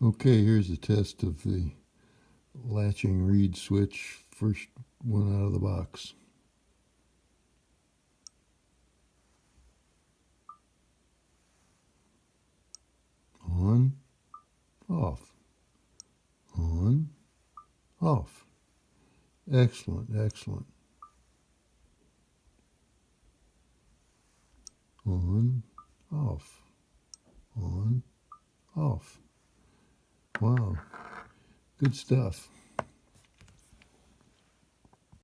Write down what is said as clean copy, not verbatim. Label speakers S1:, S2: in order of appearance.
S1: Okay, here's a test of the latching reed switch, first one out of the box. On, off, on, off. Excellent, excellent. On, off, on, off. Wow, good stuff.